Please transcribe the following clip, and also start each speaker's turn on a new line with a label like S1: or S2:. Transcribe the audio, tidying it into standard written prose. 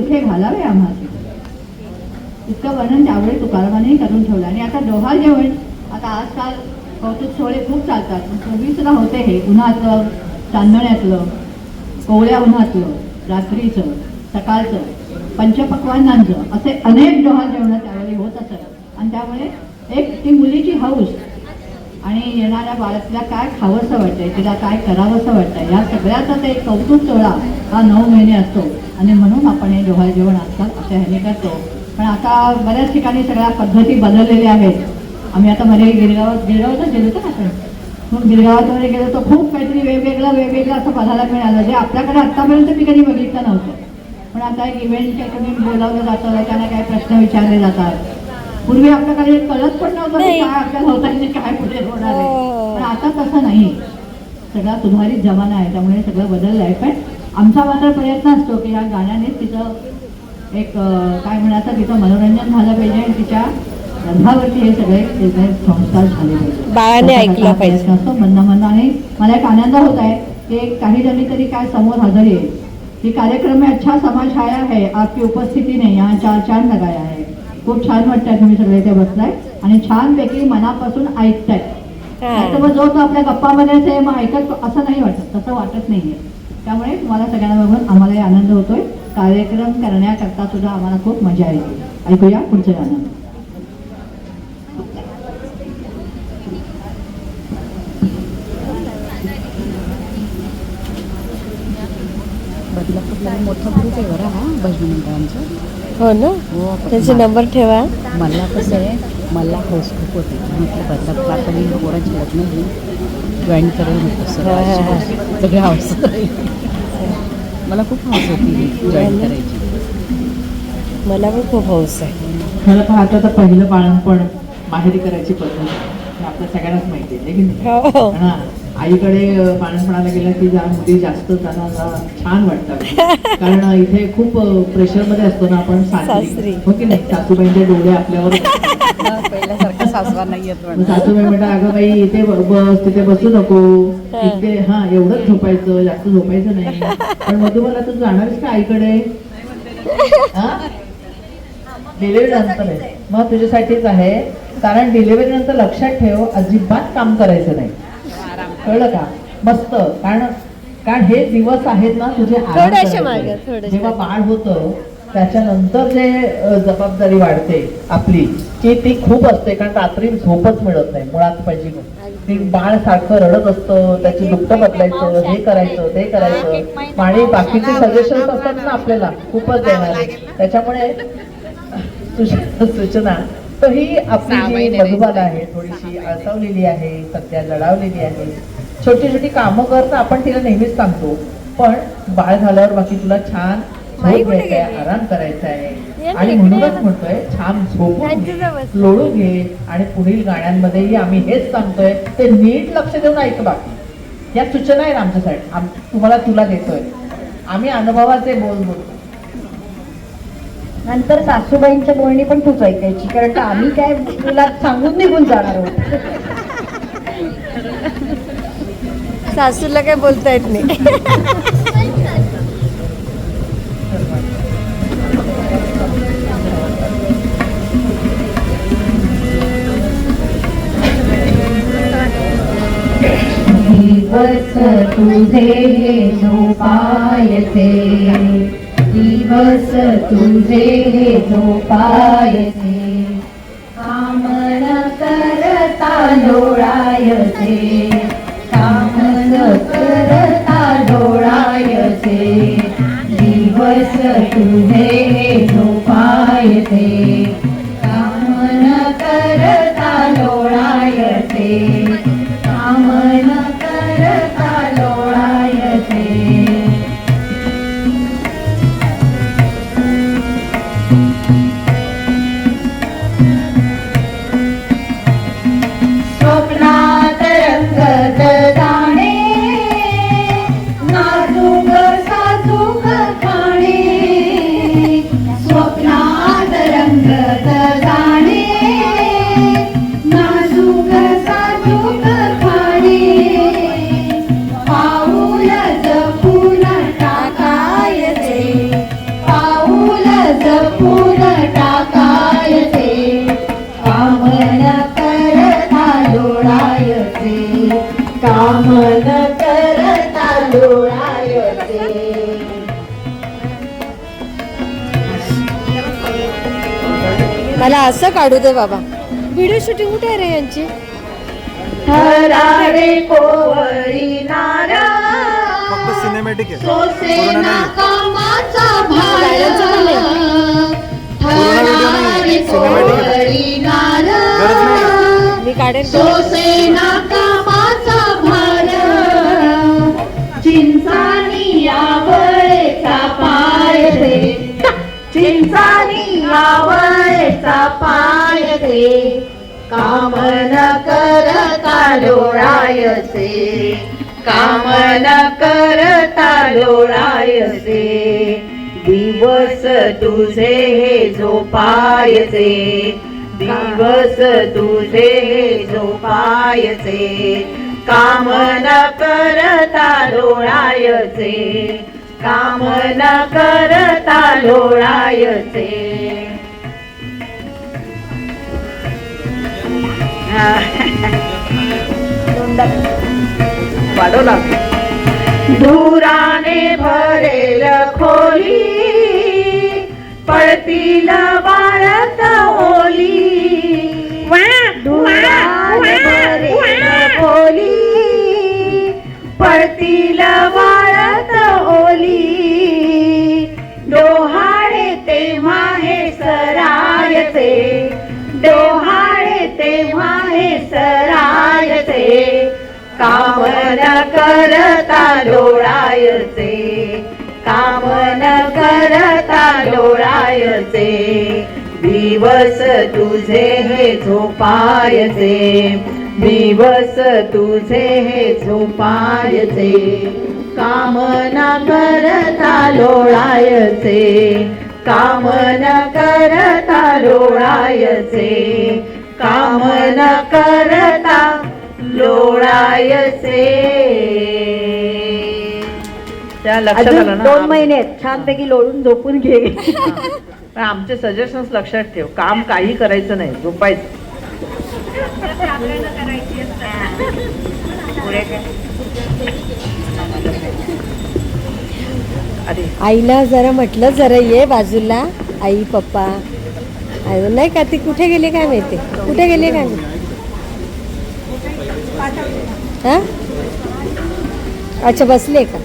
S1: कुठे घालावे आम्हाला, इतकं वर्णन त्यावेळी तुकारामाने करून ठेवलं. आणि आता डोहाळ जेवण आता आजकाल कौतुक सोहळे खूप चालतात, पूर्वी सुद्धा होते हे उन्हातलं, चांदण्यातलं, कोवळ्या उन्हातलं, रात्रीचं, सकाळचं, पंचपक्वान्नांचं, असे अनेक डोहाळ जेवण त्यावेळी होत असत. आणि त्यामुळे एक ती मुलीची हौस आणि येणाऱ्या बाळातल्या काय खावंसं वाटतंय, तिला काय करावंसं वाटतंय, या सगळ्याचा ते कौतुक सोहळा हा 9 महिने असतो. आणि म्हणून आपण हे डोहाळ जेवण आजकाल अशा ह्याने करतो. पण आता बऱ्याच ठिकाणी सगळ्या पद्धती बदललेल्या आहेत. आम्ही आता मध्ये गिरगावात गेलो होतो ना आपण, म्हणून गिरगावात वगैरे गेलो तर खूप काहीतरी वेगवेगळं असं बघायला मिळालं, जे आपल्याकडे आत्तापर्यंत मी कधी बघितलं नव्हतं. पण आता एक इव्हेंट काहीतरी बोलावलं जातं, त्यांना काही प्रश्न विचारले जातात. पूर्वी आपल्याकडे कळत पण नव्हतं की काय आपल्याला होत आहे, काय पुढे होणार आहे. पण आता तसं नाही, सगळा सुधारित जमाना आहे, त्यामुळे सगळं बदललं आहे. पण आमचा मात्र प्रयत्न असतो की या गाण्यानेच तिचं एक काय म्हणायचं, तिचं मनोरंजन झालं पाहिजे आणि तिच्या रंगावरती हे सगळे संस्कार झाले पाहिजे,
S2: बाळाने ऐकलं पाहिजे
S1: असतो म्हणणं. आणि मला एक आनंद होत आहे की काही जणी तरी काय समोर हजर येईल की कार्यक्रम में अच्छा समाज आया है, आपकी उपस्थिती ने यहाँ 4 चांद लगाया है. खूप छान वाटतंय, तुम्ही सगळे इथे बसलाय आणि छानपैकी मनापासून ऐकताय. नाही तर जो तो आपल्या गप्पामध्येच आहे मग ऐकत असं नाही वाटत, तसं वाटत नाहीये. त्यामुळे तुम्हाला सगळ्यांना बघून आम्हालाही आनंद होतोय. कार्यक्रम करण्याकरता सुद्धा आम्हाला खूप मजा येते. ऐकूया पुढचं गाणं.
S3: बदलापूरला मोठा ग्रुप आहे बरं हा भजनी मंडळांचा.
S2: हो ना, त्याचे नंबर ठेवा.
S3: मला कसं आहे, मला हौस खूप होती, म्हटलं बदलापूरला आता मी पोरांची लग्न जॉईन करेल म्हटलं सगळ्या हौस. मला खूप हौस होती जॉईन करायची.
S2: मला पण खूप हौस आहे.
S1: खरं पाहता तर पहिलं बाळणपण माहेरी करायची पद्धत आपल्या सगळ्यांनाच माहिती आहे की नाही. हा, आईकडे बाळणपणाला गेलं की ज्या मुली जास्त त्यांना छान वाटतात, कारण इथे खूप प्रेशरमध्ये असतो ना आपण सासरी, हो की नाही. सासूबाईंचे डोळे आपल्यावर
S3: पहिल्यासारखं सासवा नाही येत.
S1: सासूबाई म्हणतात अगं बाई इथे बस, तिथे बसू नको, इथे हा एवढंच झोपायचं, जास्त झोपायचं नाही. पण मधुबाला तू जाणारच का आईकडे? डिलिव्हरी नंतर आहे, मग तुझ्यासाठीच आहे. कारण डिलिव्हरी नंतर लक्षात ठेव, अजिबात काम करायचं नाही, कळलं का? मस्त, कारण हे दिवस आहेत ना तुझे जेव्हा बाळ होतं त्याच्यानंतर जे जबाबदारी वाढते आपली की ती खूप असते, कारण रात्री झोपच मिळत नाही मुळात. पाहिजे ती बाळ सारखं रडत असतं, त्याची दुखतं बदलायचं, हे करायचं ते करायचं, आणि बाकीचे सजेशन्स असतात ना आपल्याला खूपच देणारे. त्याच्यामुळे सूचना तर ही आपली जी मधुबाला आहे थोडीशी आळसावलेली आहे, सध्या जडावलेली आहे. छोटी छोटी कामं करता आपण तिला नेहमीच सांगतो, पण बाळ झाल्यावर बाकी तुला छान झोप घ्यायचा आहे, आराम करायचा आहे. आणि म्हणूनच म्हणतोय छान झोपून लोळू घे. आणि पुढील गाण्यांमध्येही आम्ही हेच सांगतोय, ते नीट लक्ष देऊन ऐक. बाकी या सूचना आहेत आमच्यासाठी, तुला देतोय आम्ही अनुभवाचे बोलतो.
S4: नंतर सासूबाईंच्या बोलणी पण तूच ऐकायची, कारण का आम्ही काय तुला सांगून निघून जाणार आहोत.
S2: सासूला काय बोलता येत नाही.
S4: दिवस तुझे झोपायचे, दिवस तुझे झोपायचे, काम न करता लोळायचे, काम न करता लोळायचे, दिवस तुझे झोपायचे, काम न करता लोळायचे, काम न करता लोळायचे. स्वप्नात रंगत जाणे, नाजूक साजूक खाणे, स्वप्नात रंग
S1: जपून टाकायचे काम न करता लोळायचे काम न करता लोळायचे.
S2: मला असं काढू दे बाबा. व्हिडिओ शूटिंग कुठे आहे रे यांची?
S1: हरारे कोवळी नारा
S5: फक्त सिनेमॅटिक आहे,
S1: सोसेना कामाचा
S2: गाड्यांचं पण
S1: भार
S5: पूर्ण व्हिडिओ नाही,
S1: कोवळी नारा
S5: गरज नाही.
S2: मी काढेन.
S1: सोसेना कामाचा भार चिंचानी आवळेचा पाय दे चिंचानी आवळेचा पाय दे काम न करता लोळायचे काम न करता लोळायचे दिवस तुझे हे झोपायचे दिवस तुझे हे झोपायचे काम न करता लोळायचे काम न करता लोळायचे.
S4: वाढवला.
S1: धुराने भरेल खोली पळतील वाळत ओली धुराने भरेल खोली पळतील वाळत ओली डोहाळे तेव्हा हे सरायचे डोहाळे तेव्हा हे सरायचे काम न करता लोळायचे काम न करता लोळायचे दिवस तुझे हे झोपायचे दिवस तुझे हे झोपायचे काम न करता लोळायचे काम न करता लोळायचे काम न करता लोळायचे.
S4: त्या लक्षात
S6: अजून
S4: आलं ना
S6: 2 महिने आहेत. छानपैकी लोळून झोपून घे.
S4: पण आमचे सजेशन्स लक्षात ठेव. काम काही करायचं नाही, झोपायचं. अरे
S2: आईला जरा म्हटलं जरा ये बाजूला. आई पप्पा नाही का ती कुठे गेली काय माहिती कुठे गेली काय माहिती. हा अच्छा बसले का?